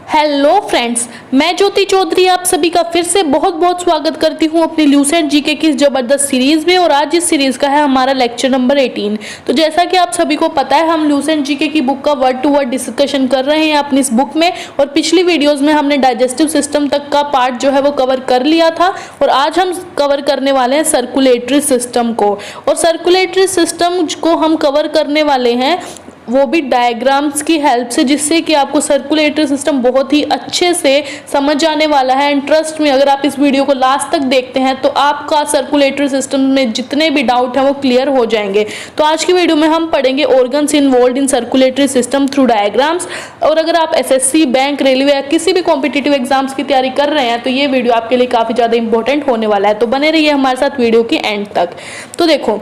Hello friends, मैं ज्योति चौधरी आप सभी का फिर से बहुत बहुत स्वागत करती हूँ अपनी ल्यूसेंट जीके की इस जबरदस्त सीरीज में। और आज इस सीरीज का है हमारा लेक्चर नंबर 18। तो जैसा कि आप सभी को पता है, हम ल्यूसेंट जीके की बुक का वर्ड टू वर्ड डिस्कशन कर रहे हैं अपनी इस बुक में। और पिछली वीडियोज में हमने डाइजेस्टिव सिस्टम तक का पार्ट जो है वो कवर कर लिया था। और आज हम कवर करने वाले हैं सर्कुलेटरी सिस्टम को। और सर्कुलेटरी सिस्टम को हम कवर करने वाले हैं वो भी डायग्राम्स की हेल्प से, जिससे कि आपको सर्कुलेटरी सिस्टम बहुत ही अच्छे से समझ आने वाला है। एंड ट्रस्ट में, अगर आप इस वीडियो को लास्ट तक देखते हैं तो आपका सर्कुलेटरी सिस्टम में जितने भी डाउट हैं वो क्लियर हो जाएंगे। तो आज की वीडियो में हम पढ़ेंगे ऑर्गन्स इन्वॉल्व्ड इन सर्कुलेटरी सिस्टम थ्रू डायग्राम्स। और अगर आप एसएससी, बैंक, रेलवे या किसी भी कॉम्पिटिटिव एग्जाम्स की तैयारी कर रहे हैं तो ये वीडियो आपके लिए काफ़ी ज़्यादा इंपॉर्टेंट होने वाला है। तो बने रहिए हमारे साथ वीडियो के एंड तक। तो देखो,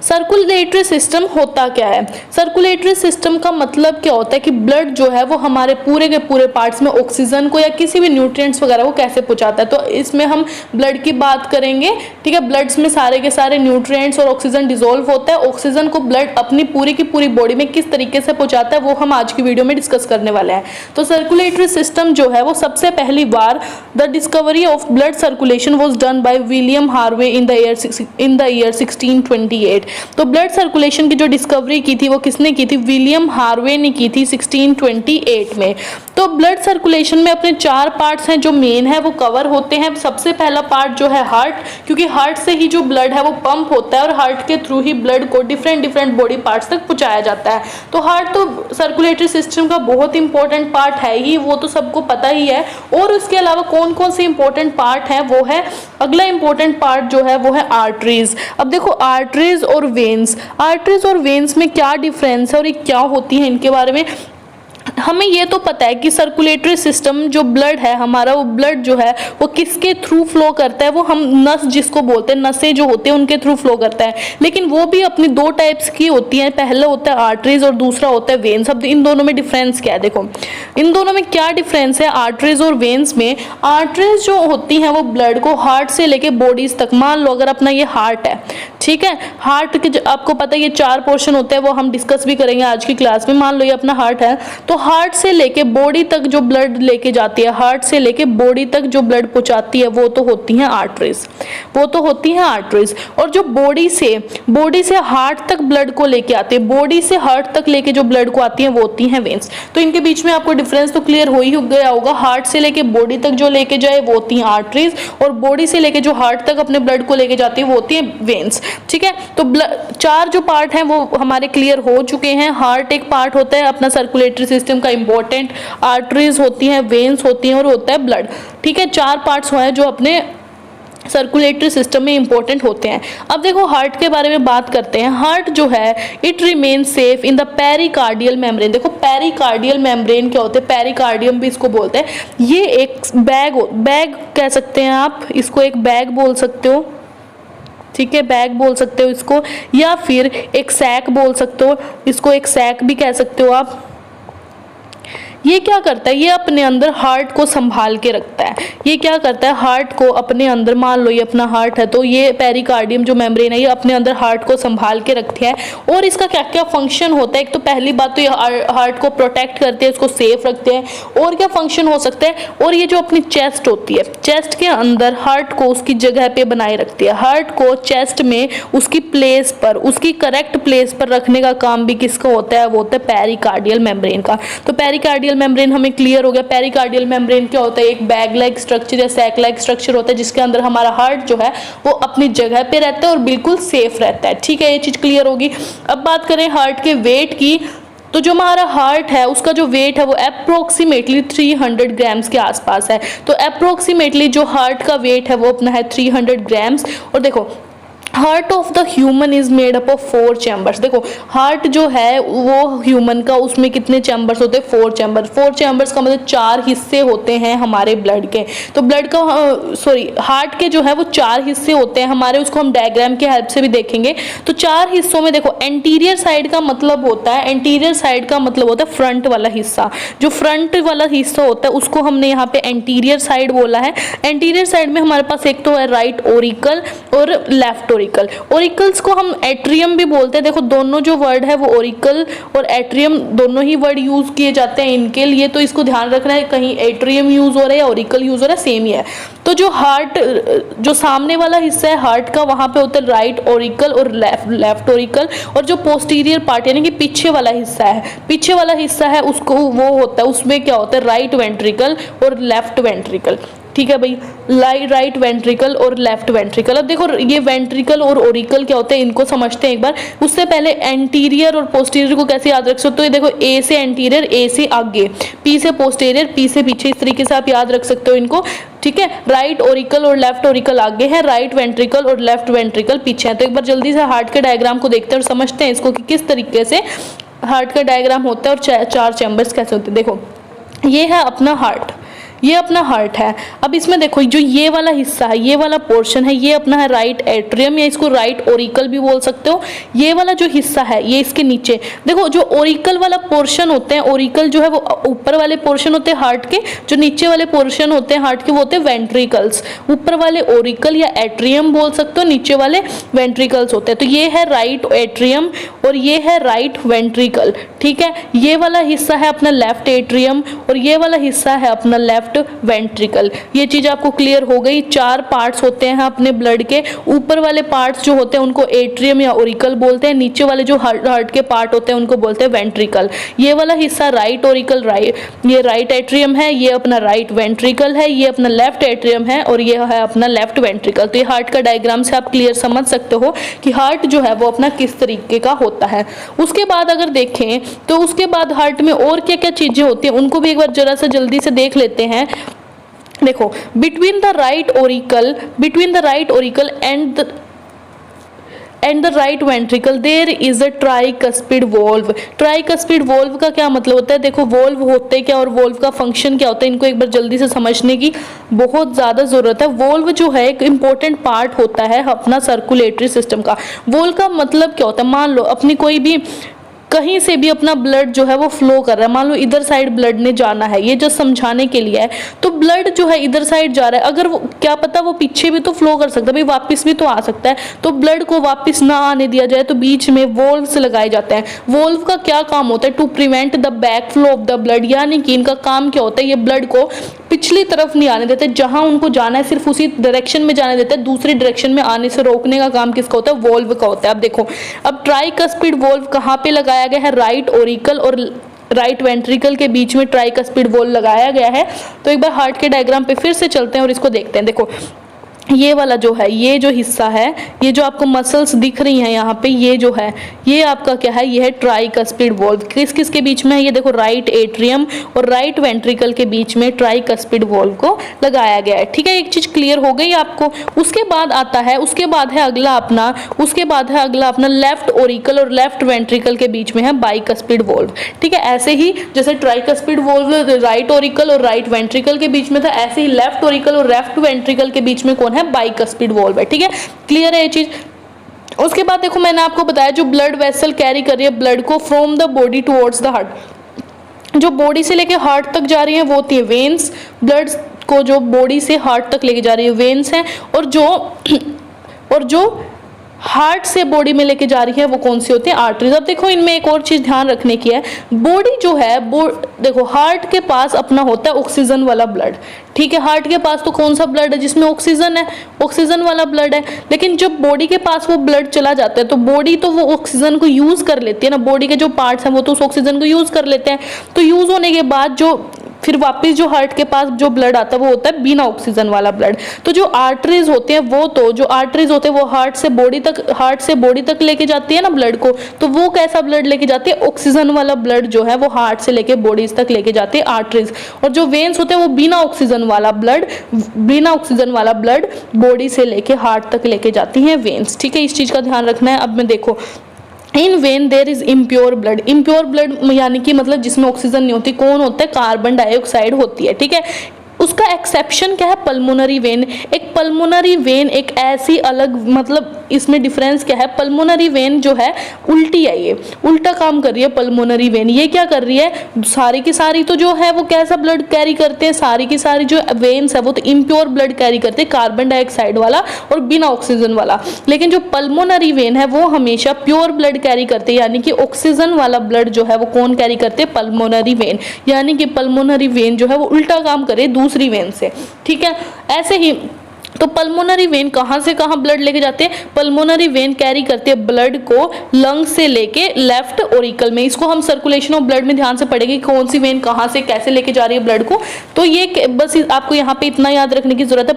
सर्कुलेटरी सिस्टम होता क्या है। सर्कुलेटरी सिस्टम का मतलब क्या होता है कि ब्लड जो है वो हमारे पूरे के पूरे पार्ट्स में ऑक्सीजन को या किसी भी न्यूट्रिएंट्स वगैरह को कैसे पहुंचाता है। तो इसमें हम ब्लड की बात करेंगे, ठीक है। ब्लड्स में सारे के सारे न्यूट्रिएंट्स और ऑक्सीजन डिसॉल्व होता है। ऑक्सीजन को ब्लड अपनी पूरी की पूरी बॉडी में किस तरीके से पहुंचाता है वो हम आज की वीडियो में डिस्कस करने वाले हैं। तो सर्कुलेटरी सिस्टम जो है वो सबसे पहली बार the discovery of blood circulation was done by William Harvey in the year 1628। तो ब्लड सर्कुलेशन की जो डिस्कवरी की थी वो किसने की थी? विलियम हार्वे ने की थी 1628 में। तो ब्लड सर्कुलेशन में अपने 4 पार्ट्स हैं जो मेन है वो कवर होते हैं। सबसे पहला पार्ट जो है हार्ट, क्योंकि हार्ट से ही जो ब्लड है वो पंप होता है और हार्ट के थ्रू ही ब्लड को डिफरेंट बॉडी पार्ट्स तक पहुंचाया जाता है। तो हार्ट तो सर्कुलेटरी सिस्टम का बहुत इंपॉर्टेंट पार्ट है ही, वो तो सबको पता ही है। और उसके अलावा कौन कौन से इंपॉर्टेंट पार्ट हैं वो है, अगला इंपॉर्टेंट पार्ट जो है वो है आर्टरीज। अब देखो, आर्टरीज और वेन्स, आर्टरीज और वेन्स में क्या डिफरेंस है और ये क्या होती है, इनके बारे में हमें ये तो पता है कि सर्कुलेटरी सिस्टम जो ब्लड है हमारा, वो ब्लड जो है वो किसके थ्रू फ्लो करता है, वो हम नस जिसको बोलते हैं, नसें जो होते हैं उनके थ्रू फ्लो करता है। लेकिन वो भी अपनी 2 टाइप्स की होती हैं, पहला होता है आर्टरीज और दूसरा होता है वेन्स। अब इन दोनों में डिफरेंस क्या है, देखो इन दोनों में क्या डिफरेंस है आर्टरीज और वेन्स में। आर्टरीज जो होती हैं वो ब्लड को हार्ट से लेके बॉडीज तक, मान लो अगर अपना ये हार्ट है, ठीक है, हार्ट के आपको पता है ये 4 पोर्शन होते हैं, वो हम डिस्कस भी करेंगे आज की क्लास में। मान लो ये अपना हार्ट है, तो हार्ट से लेके बॉडी तक जो ब्लड लेके जाती है, हार्ट से लेके बॉडी तक जो ब्लड पहुंचाती है वो तो होती हैं आर्टरीज, वो तो होती हैं आर्टरीज। और जो बॉडी से हार्ट तक ब्लड को लेके आती है, बॉडी से हार्ट तक लेके जो ब्लड को आती है वो होती हैं वेन्स। तो इनके बीच में आपको डिफरेंस तो क्लियर हो ही गया होगा। हार्ट से लेके बॉडी तक जो लेके जाए वो होती हैं आर्टरीज, और बॉडी से लेके जो हार्ट तक अपने ब्लड को लेके जाती है वो होती है वेन्स, ठीक है। तो 4 जो पार्ट हैं वो हमारे क्लियर हो चुके हैं। हार्ट एक पार्ट होता है अपना सर्कुलेटरी सिस्टम का इंपॉर्टेंट, आर्टरीज होती हैं, वेन्स होती हैं और होता है ब्लड, ठीक है। 4 पार्ट्स हैं जो अपने सर्कुलेटरी सिस्टम में इंपॉर्टेंट होते हैं। अब देखो हार्ट के बारे में बात करते हैं। हार्ट जो है it remain safe in the pericardial membrane. देखो पेरिकार्डियल मेम्ब्रेन क्या होते हैं, पेरिकार्डियम भी इसको बोलते हैं। ये एक बैग कह सकते हैं आप इसको, एक बैग बोल सकते हो, ठीक है, बैग बोल सकते हो इसको, या फिर एक सैक बोल सकते हो इसको, एक सैक भी कह सकते हो आप। ये क्या करता है, ये अपने अंदर हार्ट को संभाल के रखता है। ये क्या करता है, हार्ट को अपने अंदर, मान लो ये अपना हार्ट है तो ये पेरिकार्डियम जो मेम्ब्रेन है ये अपने अंदर हार्ट को संभाल के रखती है। और इसका क्या क्या फंक्शन होता है, एक तो पहली बात तो ये हार्ट को प्रोटेक्ट करते हैं, इसको सेफ रखते हैं। और क्या फंक्शन हो सकता है, और ये जो अपनी चेस्ट होती है, चेस्ट के अंदर हार्ट को उसकी जगह पे बनाए रखती है। हार्ट को चेस्ट में उसकी प्लेस पर, उसकी करेक्ट प्लेस पर रखने का काम भी किसका होता है, वो होता है पेरिकार्डियल मेम्ब्रेन का। तो पेरिकार्डियल मेम्ब्रेन हमें क्लियर हो गया। पेरिकार्डियल मेम्ब्रेन क्या होता है, एक बैग लाइक स्ट्रक्चर या सैक लाइक स्ट्रक्चर होता है जिसके अंदर हमारा हार्ट जो है वो अपनी जगह पे रहता है और बिल्कुल सेफ रहता है, ठीक है, ये चीज क्लियर होगी। अब बात करें हार्ट के वेट की, तो जो हमारा हार्ट है उसका जो वेट है वो अप्रोक्सीमेटली 300 ग्राम्स के आसपास है। तो अप्रोक्सीमेटली जो हार्ट का वेट है वो अपना है 300 ग्राम्स। और देखो heart of the human is made up of 4 chambers. देखो हार्ट जो है वो ह्यूमन का, उसमें कितने चैम्बर्स होते हैं, 4 चैम्बर्स। 4 चैम्बर्स का मतलब 4 हिस्से होते हैं हमारे ब्लड के। तो ब्लड का हार्ट के जो है वो 4 हिस्से होते हैं हमारे, उसको हम डायग्राम की हेल्प से भी देखेंगे। तो 4 हिस्सों में देखो एंटीरियर साइड का मतलब होता है, एंटीरियर साइड का मतलब होता है फ्रंट वाला हिस्सा। जो फ्रंट वाला हिस्सा होता है उसको हमने यहाँ पे एंटीरियर साइड बोला है। एंटीरियर साइड में हमारे पास एक तो है राइट ओरिकल और लेफ्ट ओरिकल। ओरिकल। ओरिकल्स को हम एट्रियम भी बोलते हैं। देखो दोनों जो वर्ड है वो ओरिकल और एट्रियम दोनों ही वर्ड यूज किए जाते हैं इनके लिए, तो इसको ध्यान रखना है, कहीं एट्रियम यूज हो रहा है या ओरिकल यूज हो रहा है, सेम ही है। तो जो हार्ट, जो सामने वाला हिस्सा है हार्ट का, वहां पे होता है राइट ओरिकल और लेफ्ट ओरिकल, और जो पोस्टीरियर पार्ट यानी कि पीछे वाला हिस्सा है, पीछे वाला हिस्सा है उसको वो होता है, उसमें क्या होता है राइट वेंट्रिकल और लेफ्ट वेंट्रिकल। ठीक है भाई, राइट वेंट्रिकल और लेफ्ट वेंट्रिकल। अब देखो ये वेंट्रिकल और ओरिकल क्या होते हैं इनको समझते हैं एक बार। उससे पहले एंटीरियर और पोस्टीरियर को कैसे याद रख सकते हो, तो ये देखो ए से एंटीरियर, ए से आगे, पी से पोस्टीरियर, पी से पीछे, इस तरीके से आप याद रख सकते हो इनको। ठीक है, राइट ओरिकल और लेफ्ट ओरिकल आगे है, राइट वेंट्रिकल और लेफ्ट वेंट्रिकल पीछे है। तो एक बार जल्दी से हार्ट के डायग्राम को देखते हैं और समझते हैं इसको कि किस तरीके से हार्ट का डायग्राम होता है और चार चैम्बर्स कैसे होते हैं। देखो ये है अपना हार्ट, ये अपना हार्ट है। अब इसमें देखो जो ये वाला हिस्सा है, ये वाला पोर्शन है, ये अपना है राइट एट्रियम या इसको राइट ओरिकल भी बोल सकते हो। ये वाला जो हिस्सा है ये इसके नीचे, देखो जो ओरिकल वाला पोर्शन होते हैं, ओरिकल जो है वो ऊपर वाले पोर्शन होते हैं हार्ट के, जो नीचे वाले पोर्शन होते हैं हार्ट के वो होते हैं वेंट्रिकल्स। ऊपर वाले ओरिकल या एट्रियम बोल सकते हो, नीचे वाले वेंट्रिकल्स होते हैं। तो ये है राइट एट्रियम और ये है राइट वेंट्रिकल। ठीक है, ये वाला हिस्सा है अपना लेफ्ट एट्रियम और ये वाला हिस्सा है अपना लेफ्ट वेंट्रिकल। ये चीज आपको क्लियर हो गई। चार पार्ट्स होते हैं अपने ब्लड के, ऊपर वाले पार्ट्स जो होते हैं उनको एट्रियम या ओरिकल बोलते हैं, नीचे वाले जो हार्ट के पार्ट होते हैं उनको बोलते हैं वेंट्रिकल। ये वाला हिस्सा राइट ओरिकल, ये राइट एट्रियम है, ये अपना राइट वेंट्रिकल है, ये अपना लेफ्ट एट्रियम है और ये है अपना लेफ्ट वेंट्रिकल। तो ये हार्ट का डायग्राम से आप क्लियर समझ सकते हो कि हार्ट जो है वो अपना किस तरीके का होता है। उसके बाद अगर देखें तो उसके बाद हार्ट में और क्या क्या चीजें होती हैं उनको भी एक बार जरा सा जल्दी से देख लेते हैं। देखो between the right auricle and the right ventricle there is a tricuspid valve. Tricuspid valve का क्या मतलब होता है, देखो वोल्व होते क्या और वोल्व का फंक्शन क्या होता है, इनको एक बार जल्दी से समझने की बहुत ज़्यादा ज़रूरत है। वोल्व जो है एक इंपॉर्टेंट पार्ट होता है अपना सर्कुलेटरी सिस्टम का। वोल्व का मतलब क्या होता है, मान लो अपनी कोई भी कहीं से भी अपना ब्लड जो है वो फ्लो कर रहा है, मान लो इधर साइड ब्लड ने जाना है, ये जो समझाने के लिए है। तो ब्लड जो है इधर साइड जा रहा है, अगर वो क्या पता वो पीछे भी तो फ्लो कर सकता है, भाई वापस भी तो आ सकता है। तो ब्लड को वापस ना आने दिया जाए तो बीच में वोल्व्स लगाए जाते हैं। वोल्व का क्या काम होता है, to prevent the back flow of the blood, यानी कि इनका काम क्या होता है, ये ब्लड को पिछली तरफ नहीं आने देते, जहां उनको जाना है सिर्फ उसी डायरेक्शन में जाने देते हैं, दूसरी डायरेक्शन में आने से रोकने का काम किसका होता है, वोल्व का होता है। अब देखो अब ट्राइकस्पिड वोल्व कहाँ पे लगाया गया है, राइट ओरिकल और राइट वेंट्रिकल के बीच में ट्राइकस्पिड वोल्व लगाया गया है। तो एक बार हार्ट के डायग्राम पे फिर से चलते हैं और इसको देखते हैं। देखो ये वाला जो है, ये जो हिस्सा है, ये जो आपको मसल्स दिख रही हैं यहाँ पे, ये जो है ये आपका क्या है, ये है ट्राइकस्पिड वोल्व। किस किस के बीच में है, ये देखो राइट एट्रियम और राइट वेंट्रिकल के बीच में ट्राइकस्पिड वोल्व को लगाया गया है। ठीक है, एक चीज क्लियर हो गई आपको। उसके बाद आता है, उसके बाद है अगला अपना लेफ्ट ओरिकल और लेफ्ट वेंट्रिकल के बीच में है बाइकस्पिड वोल्व। ठीक है, ऐसे ही जैसे ट्राइकस्पिड वोल्व राइट ओरिकल और राइट वेंट्रिकल के बीच में था, ऐसे ही लेफ्ट ओरिकल और लेफ्ट वेंट्रिकल के बीच में कौन है, बाइकस्पिड वोल्व है। ठीक है, क्लियर है ये चीज। उसके बाद देखो मैंने आपको बताया जो ब्लड वेसल कैरी कर रही है ब्लड को from the body towards the heart, जो बॉडी से लेके हार्ट तक जा रही है वो होती है वेन्स। ब्लड को जो बॉडी से हार्ट तक लेके जा रही है वेन्स हैं, और जो हार्ट से बॉडी में लेके जा रही है वो कौन सी होती है, आर्टरीज। अब देखो इनमें एक और चीज ध्यान रखने की है, बॉडी जो है देखो हार्ट के पास अपना होता है ऑक्सीजन वाला ब्लड। ठीक है, हार्ट के पास तो कौन सा ब्लड है जिसमें ऑक्सीजन है, ऑक्सीजन वाला ब्लड है। लेकिन जब बॉडी के पास वो ब्लड चला जाता है तो बॉडी तो वो ऑक्सीजन को यूज कर लेती है ना, बॉडी के जो पार्ट्स हैं वो तो उस ऑक्सीजन को यूज कर लेते हैं। तो यूज होने के बाद जो फिर वापस जो हार्ट के पास जो ब्लड आता है वो होता है बिना ऑक्सीजन वाला ब्लड। तो जो आर्टरीज होते हैं वो हार्ट से बॉडी तक लेके जाती है ना ब्लड को, तो वो कैसा ब्लड लेके जाती है, ऑक्सीजन वाला ब्लड जो है वो हार्ट से लेके बॉडी तक लेके जाती है आर्टरीज। और जो वेन्स होते हैं वो बिना ऑक्सीजन वाला ब्लड बॉडी से लेके हार्ट तक लेके जाती हैं वेन्स। ठीक है, इस चीज का ध्यान रखना है। अब मैं देखो in vein there is impure blood. Impure blood यानी कि मतलब जिसमें ऑक्सीजन नहीं होती, कौन होता है, कार्बन डाइऑक्साइड होती है। ठीक है, उसका एक्सेप्शन क्या है, पल्मोनरी वेन। एक पल्मोनरी वेन एक ऐसी अलग, मतलब इसमें डिफरेंस क्या है, पल्मोनरी वेन जो है उल्टी है, ये उल्टा काम कर रही है पल्मोनरी वेन। ये क्या कर रही है, सारी की सारी तो जो है वो कैसा ब्लड कैरी करते हैं, सारी की सारी जो वेन्स है वो तो इम्प्योर ब्लड कैरी करते हैं, कार्बन डाइऑक्साइड वाला और बिना ऑक्सीजन वाला। लेकिन जो पल्मोनरी वेन है वो हमेशा प्योर ब्लड कैरी करते हैं, यानी कि ऑक्सीजन वाला ब्लड जो है वो कौन कैरी करते हैं, पल्मोनरी वेन। यानी कि पल्मोनरी वेन जो है वो उल्टा काम करे दूसरी वेन से, ठीक है। ऐसे ही तो पल्मोनरी वेन कहाँ से कहाँ ब्लड लेके जाते हैं, पल्मोनरी वेन कैरी करते हैं ब्लड को लंग से लेके लेफ्ट ओरिकल में। इसको हम सर्कुलेशन ऑफ ब्लड में ध्यान से पढ़ेंगे, कौन सी वेन कहाँ से कैसे लेके जा रही है ब्लड को। तो ये बस आपको यहाँ पे इतना याद रखने की जरूरत है,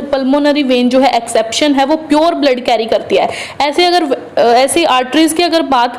पल्मोनरी वेन जो है एक्सेप्शन है, वो प्योर ब्लड कैरी करती है। ऐसे आर्टरीज की अगर बात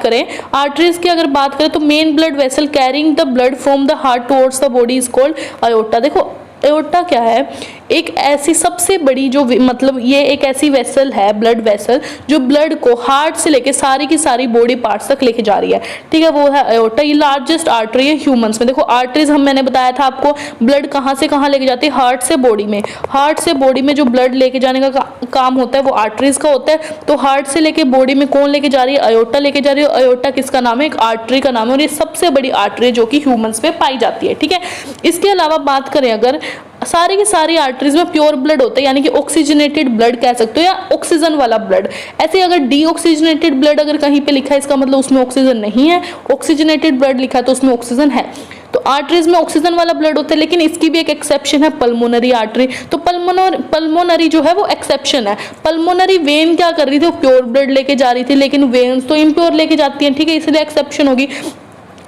करें तो main blood vessel carrying the blood from the heart towards the body is called aorta. देखो एओर्टा क्या है, एक ऐसी सबसे बड़ी जो मतलब ये एक ऐसी वेसल है, ब्लड वेसल, जो ब्लड को हार्ट से लेके सारी की सारी बॉडी पार्ट्स तक लेके जा रही है, ठीक है, वो है एओर्टा। ये लार्जेस्ट आर्टरी है ह्यूमंस में। देखो आर्टरीज मैंने बताया था आपको, ब्लड कहाँ से कहाँ लेके जाती है, हार्ट से बॉडी में। हार्ट से बॉडी में जो ब्लड लेके जाने का काम होता है वो आर्टरीज का होता है। तो हार्ट से लेके बॉडी में कौन लेके जा रही है, एओर्टा लेके जा रही है। एओर्टा किसका नाम है, एक आर्टरी का नाम है, और ये सबसे बड़ी आर्टरी जो कि ह्यूमंस में पाई जाती है, ठीक है। इसके अलावा बात करें अगर, सारी की सारी आर्टरीज में प्योर ब्लड होता है, यानी कि ऑक्सीजनेटेड ब्लड कह सकते हो या ऑक्सीजन वाला ब्लड। ऐसे अगर डीऑक्सीजनेटेड ब्लड अगर कहीं पे लिखा है, इसका मतलब उसमें ऑक्सीजन नहीं है, ऑक्सीजनेटेड ब्लड लिखा है तो उसमें ऑक्सीजन है। तो आर्टरीज में ऑक्सीजन वाला ब्लड होता है, लेकिन इसकी भी एक एक्सेप्शन है, पल्मोनरी आर्टरी। तो पल्मोनरी जो है वो एक्सेप्शन है। पल्मोनरी वेन क्या कर रही थी, वो प्योर ब्लड लेके जा रही थी, लेकिन वेन्स तो इम्प्योर लेके जाती हैं, ठीक है, इसलिए एक्सेप्शन होगी।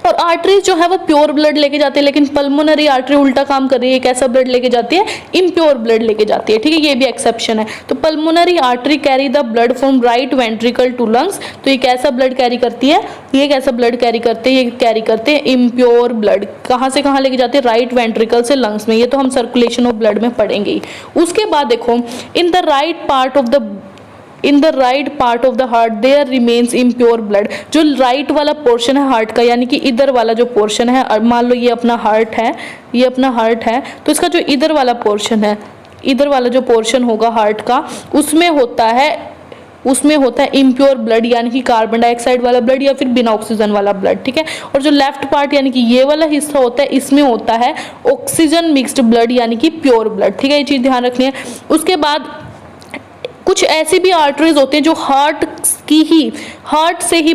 और आर्टरीज जो है वो प्योर ब्लड लेके जाती है, लेकिन पल्मोनरी आर्टरी उल्टा काम कर रही है, कैसा ब्लड लेके जाती है, इम्प्योर ब्लड लेके जाती है, ठीक है, ये भी एक्सेप्शन है। तो pulmonary artery carry the blood from right ventricle to lungs. तो ये कैसा ब्लड कैरी करती है, ये कैसा ब्लड कैरी करते हैं, ये कैरी करते हैं इम्प्योर ब्लड। कहाँ से कहाँ लेके जाते हैं, राइट वेंट्रिकल से लंग्स में। ये तो हम सर्कुलेशन ऑफ ब्लड में पढ़ेंगे ही। उसके बाद देखो, in the right part of the heart there remains impure blood. जो राइट वाला पोर्शन है हार्ट का, यानी कि इधर वाला जो पोर्शन है, मान लो ये अपना हार्ट है, तो इसका जो इधर वाला पोर्शन है, इधर वाला जो पोर्शन होगा हार्ट का, उसमें होता है इम्प्योर ब्लड, यानी कि कार्बन डाइऑक्साइड वाला ब्लड या फिर बिना ऑक्सीजन वाला ब्लड, ठीक है। और जो लेफ्ट पार्ट यानी कि ये वाला हिस्सा होता है, इसमें होता है ऑक्सीजन मिक्स्ड ब्लड, यानी कि प्योर ब्लड, ठीक है, ये चीज ध्यान रखनी है। उसके बाद कुछ ऐसी भी आर्टरीज होते हैं जो हार्ट से ही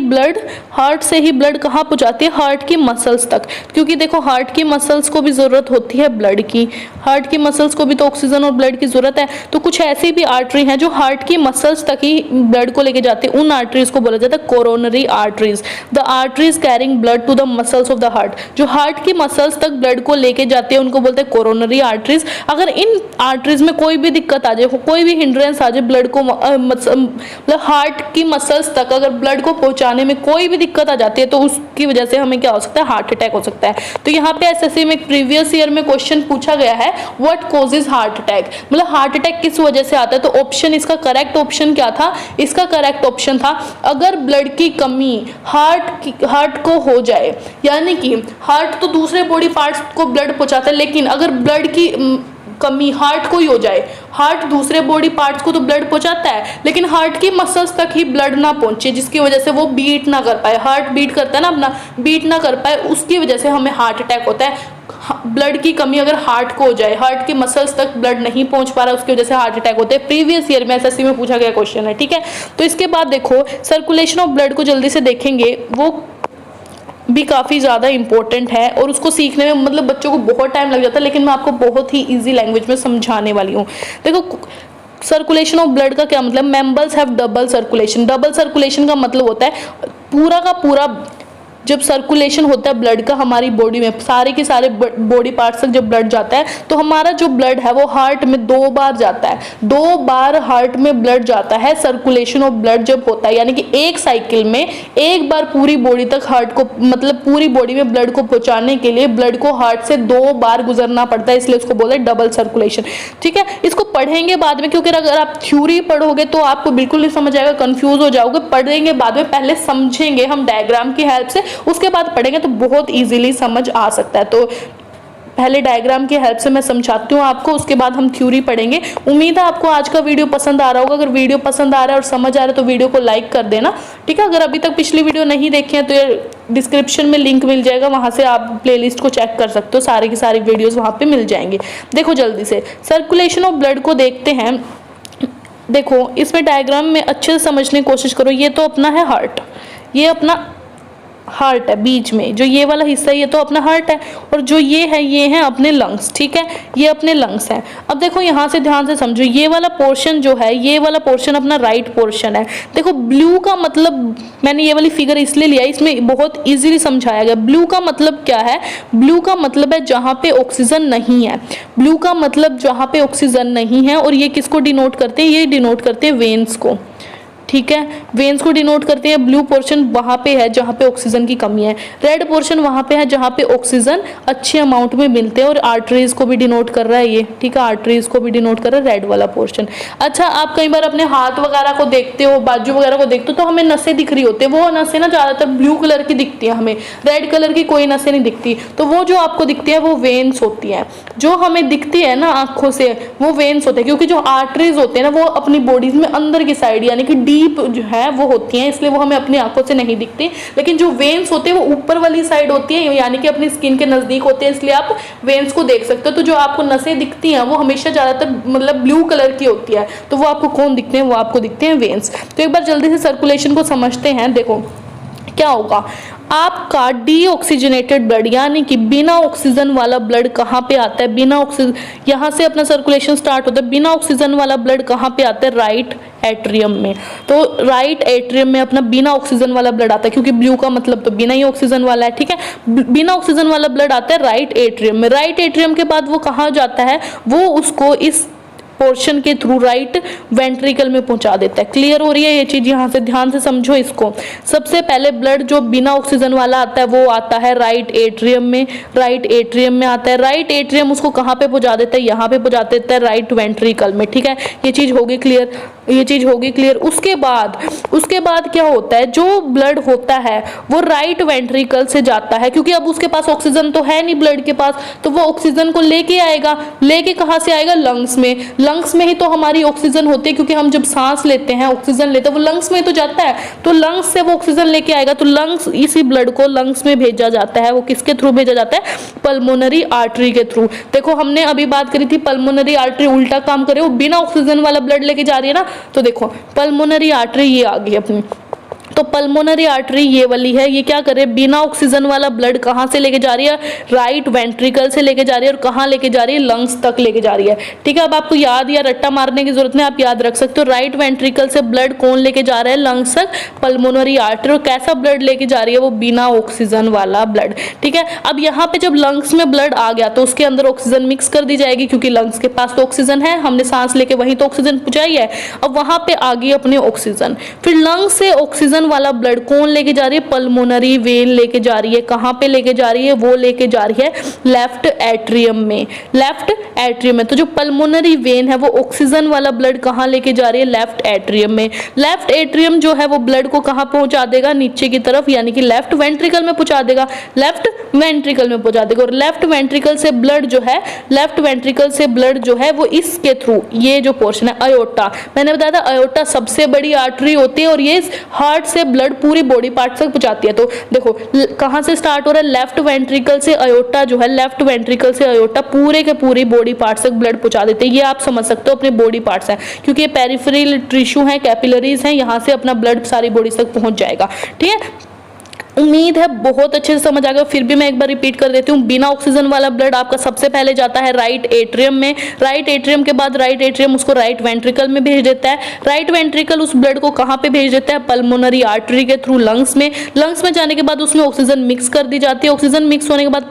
ब्लड कहाँ पहुँचाती है, हार्ट की मसल्स तक। क्योंकि देखो हार्ट की मसल्स को भी ज़रूरत होती है ब्लड की, हार्ट की मसल्स को भी तो ऑक्सीजन और ब्लड की ज़रूरत है। तो कुछ ऐसी भी आर्टरी हैं जो हार्ट की मसल्स तक ही ब्लड को लेके जाती है, उन आर्टरीज को बोला जाता है coronary arteries. The arteries carrying blood to the muscles of the heart, जो हार्ट की मसल्स तक ब्लड को लेके जाते हैं उनको बोलते हैं कोरोनरी आर्टरीज। अगर इन आर्टरीज में कोई भी दिक्कत आ जाए, कोई भी हिंड्रेंस आ जाए ब्लड को, मतलब हार्ट की मसल्स तक अगर ब्लड को पहुंचाने में कोई भी दिक्कत आ जाती है, तो उसकी वजह से हमें क्या हो सकता है, हार्ट अटैक हो सकता है। तो यहाँ पे एसएससी में प्रीवियस ईयर में क्वेश्चन पूछा गया है, व्हाट कॉजेज हार्ट अटैक, मतलब हार्ट अटैक किस वजह से आता है। तो ऑप्शन, इसका करेक्ट ऑप्शन क्या था, इसका करेक्ट ऑप्शन था अगर ब्लड की कमी हार्ट को हो जाए, यानी कि हार्ट तो दूसरे बॉडी पार्ट्स को ब्लड पहुंचाता है, लेकिन अगर ब्लड की कमी हार्ट को ही हो जाए, हार्ट दूसरे बॉडी पार्ट्स को तो ब्लड पहुंचाता है, लेकिन हार्ट की मसल्स तक ही ब्लड ना पहुंचे, जिसकी वजह से वो बीट ना कर पाए, हार्ट बीट करता है ना अपना, बीट ना कर पाए, उसकी वजह से हमें हार्ट अटैक होता है। ब्लड की कमी अगर हार्ट को हो जाए, हार्ट के मसल्स तक ब्लड नहीं पहुंच पा रहा, उसकी वजह से हार्ट अटैक होते हैं। प्रीवियस ईयर में एसएससी में पूछा गया क्वेश्चन है, ठीक है। तो इसके बाद देखो सर्कुलेशन ऑफ ब्लड को जल्दी से देखेंगे, वो भी काफ़ी ज़्यादा इंपॉर्टेंट है और उसको सीखने में मतलब बच्चों को बहुत टाइम लग जाता है, लेकिन मैं आपको बहुत ही इजी लैंग्वेज में समझाने वाली हूँ। देखो सर्कुलेशन ऑफ ब्लड का क्या मतलब, members have double circulation. Double circulation का मतलब होता है पूरा का पूरा जब सर्कुलेशन होता है ब्लड का हमारी बॉडी में, सारे के सारे बॉडी पार्ट्स तक जब ब्लड जाता है, तो हमारा जो ब्लड है वो हार्ट में 2 बार जाता है, 2 बार हार्ट में ब्लड जाता है। सर्कुलेशन ऑफ ब्लड जब होता है, यानी कि एक साइकिल में एक बार पूरी बॉडी तक हार्ट को, मतलब पूरी बॉडी में ब्लड को पहुंचाने के लिए ब्लड को हार्ट से 2 बार गुजरना पड़ता है, इसलिए उसको बोलते हैं डबल सर्कुलेशन, ठीक है। इसको पढ़ेंगे बाद में, क्योंकि अगर आप थ्योरी पढ़ोगे तो आपको बिल्कुल नहीं समझ आएगा, कंफ्यूज हो जाओगे। पढ़ेंगे बाद में, पहले समझेंगे हम डायग्राम की हेल्प से, उसके बाद पढ़ेंगे तो बहुत इजीली समझ आ सकता है। तो पहले डायग्राम की हेल्प से मैं समझाती हूँ आपको, उसके बाद हम थ्योरी पढ़ेंगे। उम्मीद है आपको आज का वीडियो पसंद आ रहा होगा। अगर वीडियो पसंद आ रहा है और समझ आ रहा है तो वीडियो को लाइक कर देना, ठीक है। अगर अभी तक पिछली वीडियो नहीं देखी है तो ये डिस्क्रिप्शन में लिंक मिल जाएगा, वहां से आप प्लेलिस्ट को चेक कर सकते हो, सारी की सारी वीडियोस वहां पे मिल जाएंगी। देखो जल्दी से सर्कुलेशन ऑफ ब्लड को देखते हैं। देखो इसमें डायग्राम में अच्छे से समझने की कोशिश करो। ये तो अपना है हार्ट, ये अपना हार्ट है बीच में, जो ये वाला हिस्सा है ये तो अपना हार्ट है, और जो ये है अपने लंग्स, ठीक है, ये अपने लंग्स हैं। अब देखो यहाँ से ध्यान से समझो, ये वाला पोर्शन जो है, ये वाला पोर्शन अपना राइट पोर्शन है। देखो ब्लू का मतलब, मैंने ये वाली फिगर इसलिए लिया, इसमें बहुत इजीली समझाया गया। ब्लू का मतलब क्या है? ब्लू का मतलब है जहाँ पे ऑक्सीजन नहीं है। ब्लू का मतलब जहाँ पे ऑक्सीजन नहीं है, और ये किसको डिनोट करते हैं? ये डिनोट करते हैं वेन्स को, ठीक है, वेन्स को डिनोट करते हैं। ब्लू पोर्शन वहां पे है जहां पे ऑक्सीजन की कमी है, रेड पोर्शन वहां पे है जहां पे ऑक्सीजन अच्छे अमाउंट में मिलते हैं, और आर्टरीज को भी डिनोट कर रहा है ये, ठीक है, आर्टरीज को भी डिनोट कर रहा है रेड वाला पोर्शन। अच्छा, आप कई बार अपने हाथ वगैरह को देखते हो, बाजू वगैरह को देखते हो, तो हमें नसें दिख रही होती है, वो नसें ना ज्यादातर ब्लू कलर की दिखती है, हमें रेड कलर की कोई नसें नहीं दिखती। तो वो जो आपको दिखती है वो वेन्स होती है। जो हमें दिखती है ना आंखों से, वो वेन्स होते हैं, क्योंकि जो आर्टरीज होते हैं ना वो अपनी बॉडीज में अंदर की साइड यानी कि डीप जो है वो होती हैं, इसलिए वो हमें अपनी आंखों से नहीं दिखती। लेकिन जो वेन्स होते हैं वो ऊपर वाली साइड होती है, यानी कि अपनी स्किन के नजदीक होते हैं, इसलिए आप वेन्स को देख सकते हो। तो जो आपको नसें दिखती हैं वो हमेशा ज्यादातर मतलब ब्लू कलर की होती है। तो वो आपको कौन दिखते हैं? वो आपको दिखते हैं वेन्स। तो एक बार जल्दी से सर्कुलेशन को समझते हैं। देखो क्या होगा, आपका डीऑक्सीजनेटेड ब्लड यानी कि बिना ऑक्सीजन वाला ब्लड कहाँ पे आता है? बिना ऑक्सीजन, यहाँ से अपना सर्कुलेशन स्टार्ट होता है। बिना ऑक्सीजन वाला ब्लड कहाँ पे आता है? राइट एट्रियम में। तो राइट एट्रियम में अपना बिना ऑक्सीजन वाला ब्लड आता है, क्योंकि ब्लू का मतलब तो बिना ही ऑक्सीजन वाला है, ठीक है। बिना ऑक्सीजन वाला ब्लड आता है राइट एट्रियम में। राइट एट्रियम के बाद वो कहाँ जाता है? वो उसको इस पोर्शन के थ्रू राइट वेंट्रिकल में पहुंचा देता है। क्लियर हो रही है ये चीज? यहाँ से ध्यान से समझो इसको। सबसे पहले ब्लड जो बिना ऑक्सीजन वाला आता है वो आता है राइट एट्रियम में, राइट एट्रियम में आता है। राइट एट्रियम उसको कहाँ पे पहुंचा देता है? यहाँ पे पहुंचा देता है राइट वेंट्रिकल में, ठीक है। ये चीज होगी क्लियर? ये चीज होगी क्लियर? उसके बाद क्या होता है? जो ब्लड होता है वो राइट वेंट्रिकल से जाता है, क्योंकि अब उसके पास ऑक्सीजन तो है नहीं ब्लड के पास, तो वो ऑक्सीजन को लेके आएगा। लेके कहाँ से आएगा? लंग्स में। लंग्स में ही तो हमारी ऑक्सीजन होती है, क्योंकि हम जब सांस लेते हैं ऑक्सीजन लेते हैं, वो लंग्स में तो जाता है। तो लंग्स से वो ऑक्सीजन लेके आएगा, तो लंग्स, इसी ब्लड को लंग्स में भेजा जाता है। वो किसके थ्रू भेजा जाता है? पल्मोनरी आर्टरी के थ्रू। देखो हमने अभी बात करी थी पल्मोनरी आर्टरी उल्टा काम करे, वो बिना ऑक्सीजन वाला ब्लड लेके जा रही है ना। तो देखो पल्मोनरी आर्टरी ये आ गई अपनी। तो पल्मोनरी आर्टरी ये वाली है, ये क्या करे? बिना ऑक्सीजन वाला ब्लड कहाँ से लेके जा रही है? राइट वेंट्रिकल से लेके जा रही है, और कहाँ लेके जा रही है? लंग्स तक लेके जा रही है, ठीक है। अब आपको याद या रट्टा मारने की जरूरत नहीं, आप याद रख सकते हो। राइट वेंट्रिकल से ब्लड कौन लेके जा रहा है? लंग्स तक पल्मोनरी आर्टरी। और कैसा ब्लड लेके जा रही है? वो बिना ऑक्सीजन वाला ब्लड, ठीक है। अब यहाँ पे जब लंग्स में ब्लड आ गया तो उसके अंदर ऑक्सीजन मिक्स कर दी जाएगी, क्योंकि लंग्स के पास तो ऑक्सीजन है, हमने सांस लेके वहीं तो ऑक्सीजन पहुंचाई है। अब वहां पे आ गई अपनी ऑक्सीजन। फिर लंग्स से ऑक्सीजन वाला ब्लड कौन लेके जा रही है? पल्मोनरी वेन लेके जा रही है। कहां पे लेके जा रही है? वो लेके जा रही है लेफ्ट एट्रियम में, लेफ्ट एट्रियम में। तो जो पल्मोनरी वेन है वो ऑक्सीजन वाला ब्लड कहां लेके जा रही है? लेफ्ट एट्रियम में। लेफ्ट एट्रियम जो है वो ब्लड को कहां पहुंचा देगा? नीचे की तरफ, यानी कि लेफ्ट वेंट्रिकल में पहुंचा देगा, लेफ्ट वेंट्रिकल में पहुंचा देगा। और लेफ्ट वेंट्रिकल से ब्लड जो है, लेफ्ट वेंट्रिकल से ब्लड जो है वो इसके थ्रू, ये जो पोर्शन है अयोटा, मैंने बताया था अयोटा सबसे बड़ी आर्टरी होती है, और ये हार्ट से ब्लड पूरी बॉडी पार्ट तक पहुंचाती है। तो देखो कहां से स्टार्ट हो रहा है? लेफ्ट वेंट्रिकल से अयोटा जो है, लेफ्ट वेंट्रिकल से अयोटा पूरे के पूरी बॉडी पार्ट्स तक ब्लड पहुंचा देते हैं। ये आप समझ सकते हो अपने बॉडी पार्ट्स हैं, क्योंकि ये पेरिफेरल टिश्यू है, कैपिलरीज हैं, यहाँ से अपना ब्लड सारी बॉडी तक पहुंच जाएगा, ठीक है। उम्मीद है बहुत अच्छे से समझ आ गया। फिर भी मैं एक बार रिपीट कर देती हूँ। बिना ऑक्सीजन वाला ब्लड आपका सबसे पहले जाता है राइट एट्रियम में। राइट एट्रियम के बाद राइट एट्रियम उसको राइट वेंट्रिकल में भेज देता है। राइट वेंट्रिकल उस ब्लड को कहाँ पे भेज देता है? पल्मोनरी आर्टरी के थ्रू लंग्स में। लंग्स में जाने के बाद उसमें ऑक्सीजन मिक्स कर दी जाती है। ऑक्सीजन मिक्स होने के बाद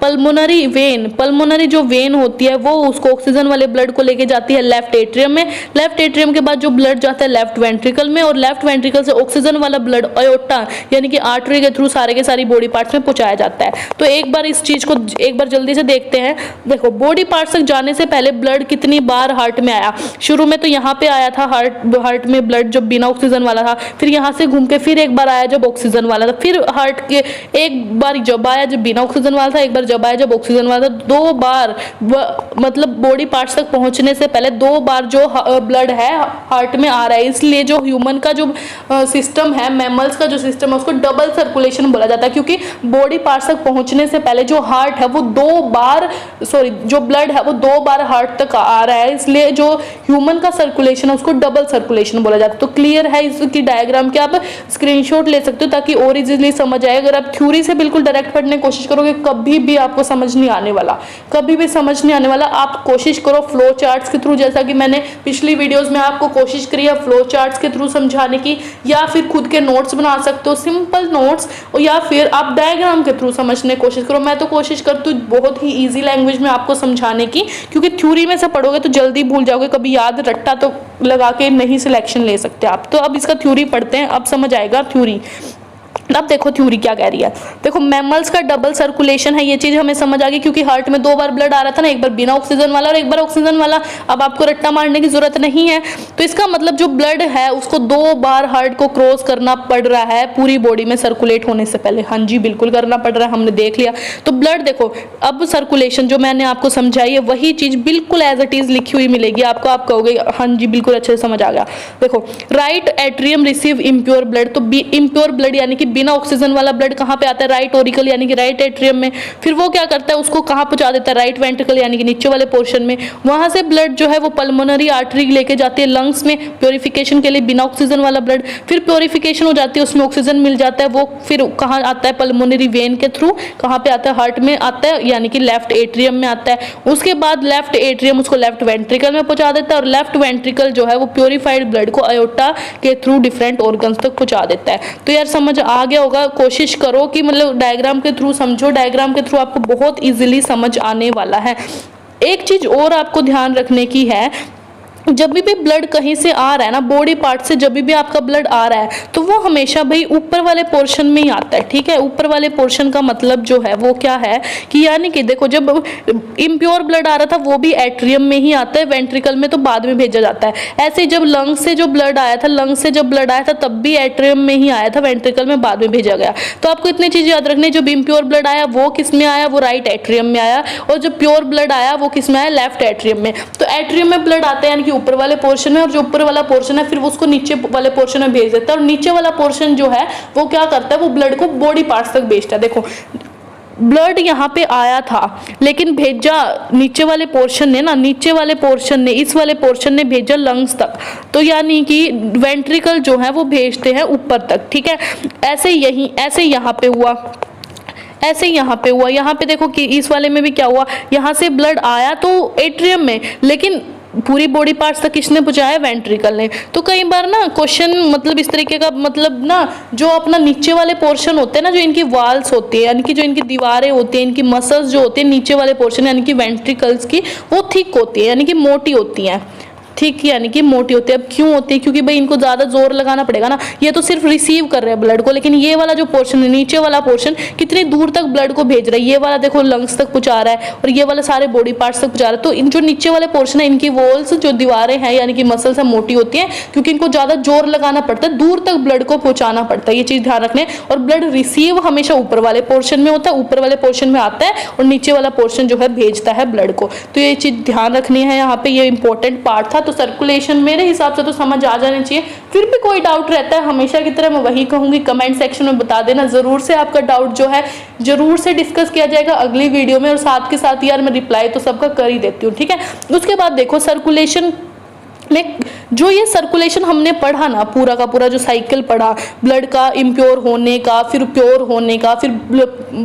पल्मोनरी वेन, पल्मोनरी जो वेन होती है वो उसको ऑक्सीजन वाले ब्लड को लेके जाती है लेफ्ट एट्रियम में। लेफ्ट एट्रियम के बाद जो ब्लड जाता है लेफ्ट वेंट्रिकल में, और लेफ्ट वेंट्रिकल से ऑक्सीजन वाला ब्लड अयोटा यानी कि आर्टरी के थ्रू सारे के सारी बॉडी पार्ट्स में पहुंचाया जाता है। तो एक बार इस चीज को एक बार जल्दी से देखते हैं। देखो बॉडी पार्ट्स तक जाने से पहले ब्लड कितनी बार हार्ट में आया। शुरू में तो यहाँ पे आया था हार्ट में ब्लड जब बिना ऑक्सीजन वाला था, फिर यहाँ से घूम के फिर एक बार आया जब ऑक्सीजन वाला था, फिर हार्ट के एक बार जब आया जब बिना ऑक्सीजन वाला था, एक बार जब आया जब ऑक्सीजन वाला था। 2 बार मतलब बॉडी पार्ट्स तक पहुंचने से पहले 2 बार जो ब्लड है हार्ट में आ रहा है। इसलिए जो ह्यूमन का जो सिस्टम है, मैमल्स का जो सिस्टम है, उसको डबल सर्कुलेशन बोला जाता है, क्योंकि बॉडी पार्ट्स तक पहुंचने से पहले जो हार्ट है वो 2 बार जो ब्लड है वो 2 बार हार्ट तक आ रहा है। इसलिए जो ह्यूमन का सर्कुलेशन है उसको डबल सर्कुलेशन बोला जाता है। तो क्लियर है इसकी डायग्राम के, आप स्क्रीनशॉट ले सकते हो ताकि और इजीली समझ आए। अगर आप थ्योरी से बिल्कुल डायरेक्ट पढ़ने की कोशिश करोगे कभी भी आपको समझ नहीं आने वाला, कभी भी समझ नहीं आने वाला। आप कोशिश करो फ्लो चार्ट्स के थ्रू, जैसा कि मैंने पिछली वीडियोस में आपको कोशिश करी है फ्लो चार्ट्स के थ्रू समझाने की, या फिर खुद के नोट्स बना सकते हो सिंपल नोट्स, या फिर आप डायग्राम के थ्रू समझने की कोशिश करो। मैं तो कोशिश करती हूँ बहुत ही ईजी लैंग्वेज में आपको समझाने की, क्योंकि थ्योरी में से पढ़ोगे तो जल्दी भूल जाओगे, कभी याद रट्टा तो लगा के नहीं सिलेक्शन ले सकते आप। तो अब इसका थ्योरी पढ़ते हैं, अब समझ आएगा थ्योरी। अब देखो थ्योरी क्या कह रही है। देखो मैमल्स का डबल सर्कुलेशन है, ये चीज हमें समझ आ गई, क्योंकि हार्ट में 2 बार ब्लड आ रहा था ना, एक बार बिना ऑक्सीजन वाला और एक बार ऑक्सीजन वाला। अब आपको रट्टा मारने की जरूरत नहीं है। तो इसका मतलब जो ब्लड है उसको 2 बार हार्ट को क्रॉस करना पड़ रहा है पूरी बॉडी में सर्कुलेट होने से पहले। हाँ जी बिल्कुल करना पड़ रहा है, हमने देख लिया। तो ब्लड देखो, अब सर्कुलेशन जो मैंने आपको समझाई है वही चीज बिल्कुल एज इट इज लिखी हुई मिलेगी आपको। आप कहोगे हाँ जी बिल्कुल अच्छे से समझ आ गया। देखो right atrium receive impure blood, तो इम्प्योर ब्लड यानी कि बिना ऑक्सीजन वाला ब्लड कहाँ पे आता है, राइट ऑरिकल यानी कि राइट एट्रियम में। फिर वो क्या करता है, उसको कहाँ पहुंचा देता है, राइट वेंट्रिकल यानी कि नीचे वाले पोर्शन में। वहां से ब्लड जो है वो पल्मोनरी आर्टरी लेके जाती है लंग्स में प्योरिफिकेशन के लिए, बिना ऑक्सीजन वाला ब्लड। फिर प्योरिफिकेशन हो जाती है, उसमें ऑक्सीजन मिल जाता है, वो फिर कहाँ आता है, पल्मोनरी वेन के थ्रू कहाँ पे आता है, हार्ट में आता है, यानी कि लेफ्ट एट्रियम में आता है। उसके बाद लेफ्ट एट्रियम उसको लेफ्ट वेंट्रिकल में पहुंचा देता है, और लेफ्ट वेंट्रिकल जो है वो प्योरीफाइड ब्लड को अयोटा के थ्रू डिफरेंट ऑर्गन्स तक पहुंचा देता है। तो यार समझ आ गया होगा। कोशिश करो कि मतलब डायग्राम के थ्रू समझो, डायग्राम के थ्रू आपको बहुत इजीली समझ आने वाला है। एक चीज और आपको ध्यान रखने की है, जब भी ब्लड कहीं से आ रहा है ना, बॉडी पार्ट से जब भी आपका ब्लड आ रहा है तो वो हमेशा भाई ऊपर वाले पोर्शन में ही आता है। ठीक है, ऊपर वाले पोर्शन का मतलब जो है वो क्या है कि यानी कि देखो जब इम्प्योर ब्लड आ रहा था वो भी एट्रियम में ही आता है, वेंट्रिकल में तो बाद में भेजा जाता है। ऐसे जब लंग से जो ब्लड आया था, लंग से जब ब्लड आया था तब भी एट्रियम में ही आया था, वेंट्रिकल में बाद में भेजा गया। तो आपको इतनी चीज याद रखनी, जब इम्प्योर ब्लड आया वो किस में आया, वो राइट एट्रियम में आया, और जब प्योर ब्लड आया वो किस में आया, लेफ्ट एट्रियम में। तो एट्रियम में ब्लड आता है यानी कि ऊपर वाले पोर्शन में, और जो ऊपर वाला पोर्शन है फिर उसको नीचे वाले पोर्शन में भेज देता है, और नीचे वाला पोर्शन जो है वो क्या करता है, वो ब्लड को बॉडी पार्ट्स तक भेजता है। देखो ब्लड यहाँ पे आया था लेकिन भेजा नीचे वाले पोर्शन ने ना, नीचे वाले पोर्शन ने, इस वाले पोर्शन ने भेजा लंग्स तक। तो यानी कि वेंट्रिकल जो है वो भेजते हैं ऊपर तक। ठीक है, ऐसे यहाँ पे हुआ, ऐसे यहाँ पे हुआ। यहाँ पे देखो कि इस वाले में भी क्या हुआ, यहाँ से ब्लड आया तो एट्रियम में, लेकिन पूरी बॉडी पार्ट्स तक किसने पहुंचाया, वेंट्रिकल ने। तो कई बार ना क्वेश्चन मतलब इस तरीके का, मतलब ना जो अपना नीचे वाले पोर्शन होते हैं ना, जो इनकी वाल्स होती है यानी कि जो इनकी दीवारें होती हैं, इनकी मसल्स जो होती है नीचे वाले पोर्शन यानी कि वेंट्रिकल्स की, वो थिक होती है यानी कि मोटी होती हैं। ठीक, यानी कि मोटी होती है। अब क्यों होती है, क्योंकि भाई इनको ज्यादा जोर लगाना पड़ेगा ना, ये तो सिर्फ रिसीव कर रहे हैं ब्लड को, लेकिन ये वाला जो पोर्शन है, नीचे वाला पोर्शन कितनी दूर तक ब्लड को भेज रहा है, ये वाला देखो लंग्स तक पहुंचा रहा है, और ये वाला सारे बॉडी पार्ट्स तक पहुंचा रहा है। तो इन जो नीचे वाले पोर्शन है, इनकी वॉल्स जो दीवारें हैं यानी कि मसल्स है, मोटी होती है, क्योंकि इनको ज्यादा जोर लगाना पड़ता है, दूर तक ब्लड को पहुंचाना पड़ता है। ये चीज ध्यान रखने। और ब्लड रिसीव हमेशा ऊपर वाले पोर्शन में होता है, ऊपर वाले पोर्शन में आता है, और नीचे वाला पोर्शन जो है भेजता है ब्लड को। तो ये चीज ध्यान रखनी है यहाँ पे, ये इंपॉर्टेंट पार्ट था। तो सर्कुलेशन मेरे हिसाब से तो समझ आ जाने चाहिए। फिर भी कोई डाउट रहता है हमेशा की तरह मैं वही कहूंगी, कमेंट सेक्शन में बता देना जरूर से। आपका डाउट जो है जरूर से डिस्कस किया जाएगा अगली वीडियो में, और साथ के साथ यार मैं रिप्लाई तो सबका कर ही देती हूँ। ठीक है, उसके बाद देखो सर्कुलेशन में जो ये सर्कुलेशन हमने पढ़ा ना, पूरा का पूरा जो साइकिल पढ़ा, ब्लड का इम्प्योर होने का, फिर प्योर होने का, फिर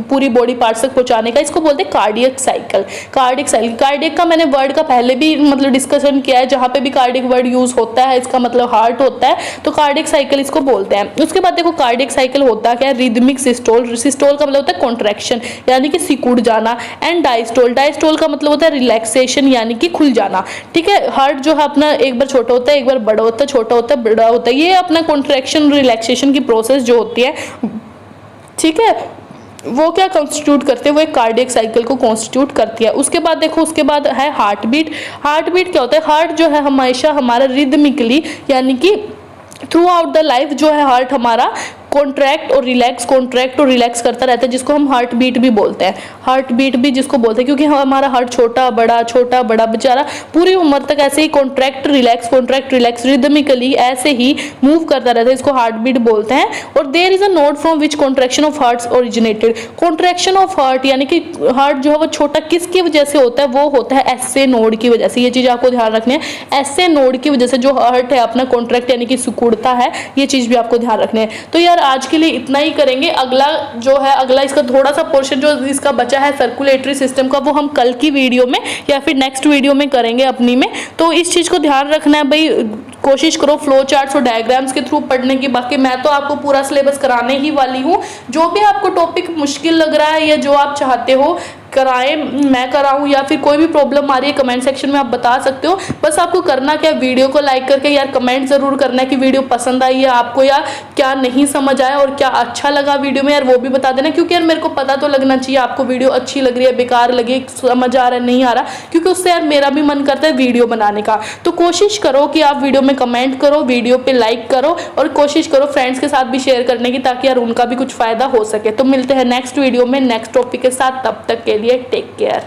पूरी बॉडी पार्ट्स तक पहुंचाने का, इसको बोलते हैं cardiac cycle. Cardiac cycle, cardiac का मैंने वर्ड का पहले भी मतलब डिस्कशन किया है, जहां पे भी कार्डियक वर्ड यूज होता है इसका मतलब हार्ट होता है, तो कार्डियक साइकिल इसको बोलते हैं। उसके बाद देखो कार्डियक साइकिल होता क्या है, रिदमिक सिस्टोल, सिस्टोल का मतलब होता है कॉन्ट्रैक्शन यानी कि सिकुड़ जाना, एंड डायस्टोल, डायस्टोल का मतलब होता है रिलैक्सेशन यानी कि खुल जाना। ठीक है, हार्ट जो है अपना एक बार छोटा होता है, एक बार बड़ा होता है, छोटा होता है, बड़ा होता है, ये अपना कॉन्ट्रैक्शन रिलैक्सेशन की प्रोसेस जो होती है ठीक है, वो क्या कॉन्स्टिट्यूट करते हैं, वो एक कार्डियक साइकिल को कॉन्स्टिट्यूट करती है। उसके बाद देखो, उसके बाद है हार्ट बीट। हार्ट बीट क्या होता है, हार्ट जो है हमेशा हमारा रिदमिकली यानी कि थ्रू आउट द लाइफ जो है हार्ट हमारा कॉन्ट्रैक्ट और रिलैक्स करता रहता है, जिसको हम हार्ट बीट भी बोलते हैं। हार्ट बीट भी जिसको बोलते हैं, क्योंकि हमारा हार्ट छोटा बड़ा बेचारा पूरी उम्र तक ऐसे ही कॉन्ट्रैक्ट रिलैक्स रिदमिकली ऐसे ही मूव करता रहता है, इसको हार्ट बीट बोलते हैं। और there is a node from which contraction of heart originated. Contraction of heart यानी कि हार्ट जो है वो छोटा किसकी वजह से होता है, वो होता है एसए नोड की वजह से। ये चीज आपको ध्यान रखनी है, एसए नोड की वजह से जो हार्ट है अपना कॉन्ट्रैक्ट यानी कि सिकुड़ता है, ये चीज भी आपको ध्यान रखनी है। तो यार आज के लिए इतना ही करेंगे। अगला इसका थोड़ा सा पोर्शन जो इसका बचा है सर्कुलेटरी सिस्टम का, वो हम कल की वीडियो में या फिर नेक्स्ट वीडियो में करेंगे अपनी में। तो इस चीज को ध्यान रखना है भाई, कोशिश करो फ्लो चार्ट्स और डायग्राम्स के थ्रू पढ़ने की। बाकी मैं तो आपको पूरा सिलेबस कराने ही वाली हूँ। जो भी आपको टॉपिक मुश्किल लग रहा है या जो आप चाहते हो कराएं, मैं कराऊं, या फिर कोई भी प्रॉब्लम आ रही है कमेंट सेक्शन में आप बता सकते हो। बस आपको करना क्या, वीडियो को लाइक करके यार कमेंट जरूर करना है कि वीडियो पसंद आई है आपको, या क्या नहीं समझ आया और क्या अच्छा लगा वीडियो में, यार वो भी बता देना। क्योंकि यार मेरे को पता तो लगना चाहिए आपको वीडियो अच्छी लग रही है, बेकार लगी, समझ आ रहा है, नहीं आ रहा, क्योंकि उससे यार मेरा भी मन करता है वीडियो बनाने का। तो कोशिश करो कि आप वीडियो में कमेंट करो, वीडियो पे लाइक करो, और कोशिश करो फ्रेंड्स के साथ भी शेयर करने की, ताकि यार उनका भी कुछ फायदा हो सके। तो मिलते हैं नेक्स्ट वीडियो में नेक्स्ट टॉपिक के साथ, तब तक के लिए टेक केयर।